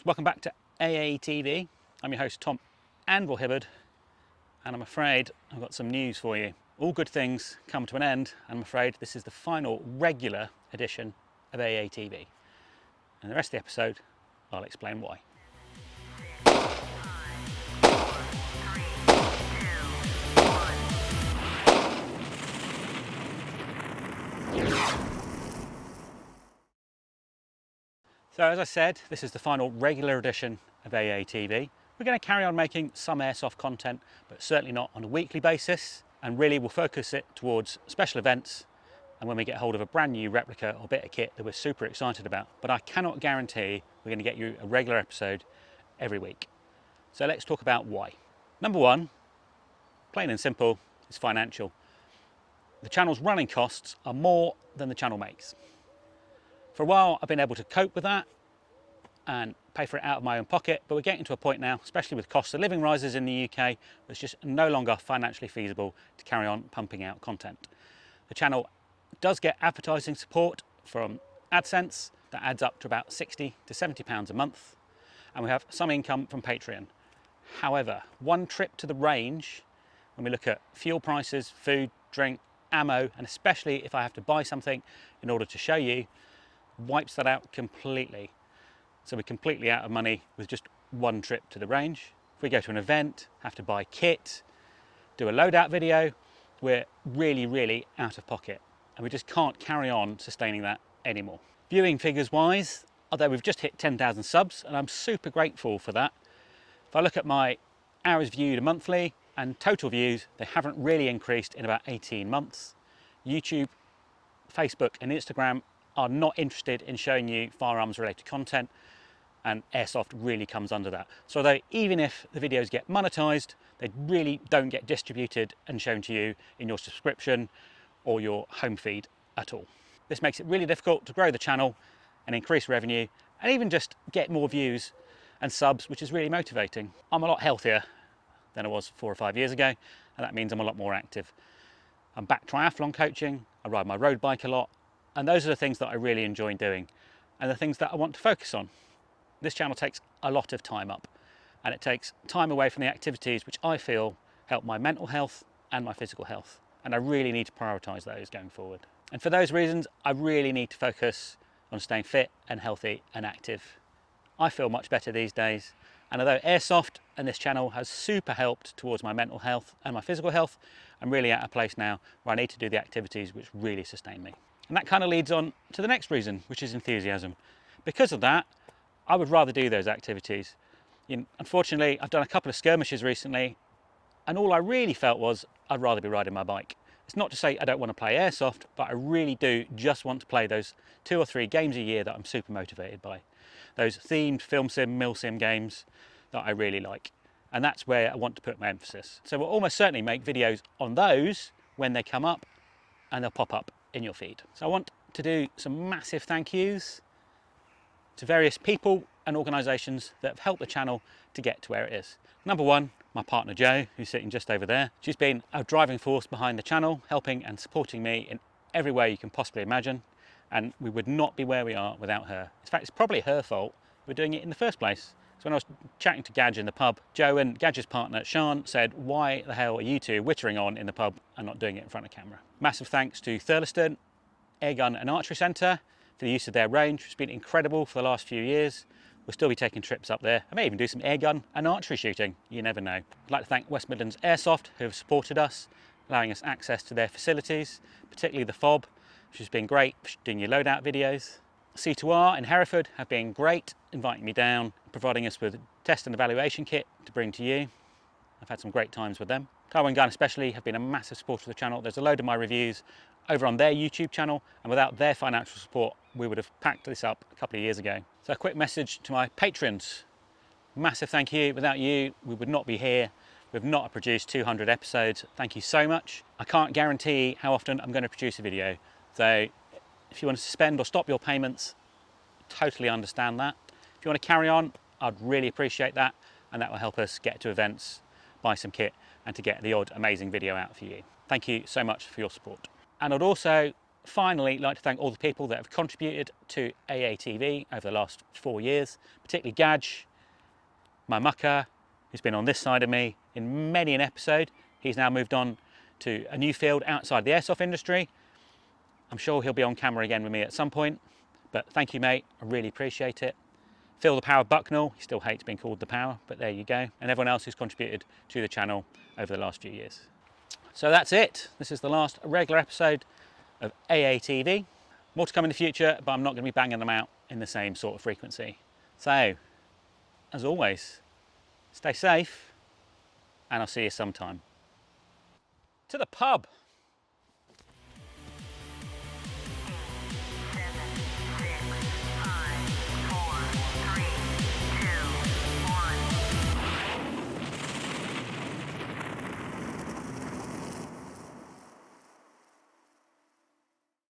Welcome back to AATV. I'm your host Tom Anvil Hibberd, and I'm afraid I've got some news for you. All good things come to an end, and I'm afraid this is the final regular edition of AATV. And the rest of the episode, I'll explain why. So as I said, this is the final regular edition of AATV. We're going to carry on making some airsoft content, but certainly not on a weekly basis, and really we'll focus it towards special events and when we get hold of a brand new replica or bit of kit that we're super excited about. But I cannot guarantee we're going to get you a regular episode every week. So let's talk about why. Number one, plain and simple, is financial. The channel's running costs are more than the channel makes. For a while, I've been able to cope with that and pay for it out of my own pocket, but we're getting to a point now, especially with cost of living rises in the UK, where it's just no longer financially feasible to carry on pumping out content. The channel does get advertising support from AdSense that adds up to about £60 to £70 a month, and we have some income from Patreon. However, one trip to the range, when we look at fuel prices, food, drink, ammo, and especially if I have to buy something in order to show you, wipes that out completely. So we're completely out of money with just one trip to the range. If we go to an event, have to buy kit, do a loadout video, we're really out of pocket, and we just can't carry on sustaining that anymore. Viewing figures wise, although we've just hit 10,000 subs, and I'm super grateful for that. If I look at my hours viewed monthly and total views, they haven't really increased in about 18 months. YouTube, Facebook and Instagram are not interested in showing you firearms related content, and Airsoft really comes under that. So although even if the videos get monetized, they really don't get distributed and shown to you in your subscription or your home feed at all. This makes it really difficult to grow the channel and increase revenue and even just get more views and subs, which is really motivating. I'm a lot healthier than I was 4 or 5 years ago, and that means I'm a lot more active. I'm back triathlon coaching, I ride my road bike a lot, and those are the things that I really enjoy doing and the things that I want to focus on. This channel takes a lot of time up, and it takes time away from the activities which I feel help my mental health and my physical health, and I really need to prioritise those going forward. And for those reasons, I really need to focus on staying fit and healthy and active. I feel much better these days, and although Airsoft and this channel has super helped towards my mental health and my physical health, I'm really at a place now where I need to do the activities which really sustain me. And that kind of leads on to the next reason, which is enthusiasm. Because of that, I would rather do those activities. Unfortunately, I've done a couple of skirmishes recently, and all I really felt was I'd rather be riding my bike. It's not to say I don't want to play Airsoft, but I really do just want to play those 2 or 3 games a year that I'm super motivated by. Those themed film sim, mil sim games that I really like. And that's where I want to put my emphasis. So we'll almost certainly make videos on those when they come up, and they'll pop up in your feed. So I want to do some massive thank yous to various people and organisations that have helped the channel to get to where it is. Number one, my partner Jo, who's sitting just over there. She's been a driving force behind the channel, helping and supporting me in every way you can possibly imagine, and we would not be where we are without her. In fact, it's probably her fault we're doing it in the first place. So when I was chatting to Gadge in the pub, Jo and Gadge's partner Sean said, why the hell are you two whittering on in the pub and not doing it in front of camera? Massive thanks to Thurliston Airgun and Archery Centre for the use of their range. It's been incredible for the last few years. We'll still be taking trips up there. I may even do some airgun and archery shooting. You never know. I'd like to thank West Midlands Airsoft, who have supported us, allowing us access to their facilities, particularly the FOB, which has been great for doing your loadout videos. C2R in Hereford have been great, inviting me down, providing us with a test and evaluation kit to bring to you. I've had some great times with them. Taiwan Gun especially have been a massive supporter of the channel. There's a load of my reviews over on their YouTube channel, and without their financial support, we would have packed this up a couple of years ago. So a quick message to my patrons. Massive thank you. Without you, we would not be here. We've not produced 200 episodes. Thank you so much. I can't guarantee how often I'm going to produce a video. So if you want to suspend or stop your payments, totally understand that. If you want to carry on, I'd really appreciate that, and that will help us get to events, buy some kit, and to get the odd amazing video out for you. Thank you so much for your support. And I'd also finally like to thank all the people that have contributed to AATV over the last 4 years, particularly Gadge, my mucker, who's been on this side of me in many an episode. He's now moved on to a new field outside the airsoft industry. I'm sure he'll be on camera again with me at some point, but thank you, mate. I really appreciate it. Phil the Power Bucknell, he still hates being called the Power, but there you go. And everyone else who's contributed to the channel over the last few years. So that's it. This is the last regular episode of AATV. More to come in the future, but I'm not going to be banging them out in the same sort of frequency. So, as always, stay safe, and I'll see you sometime. To the pub!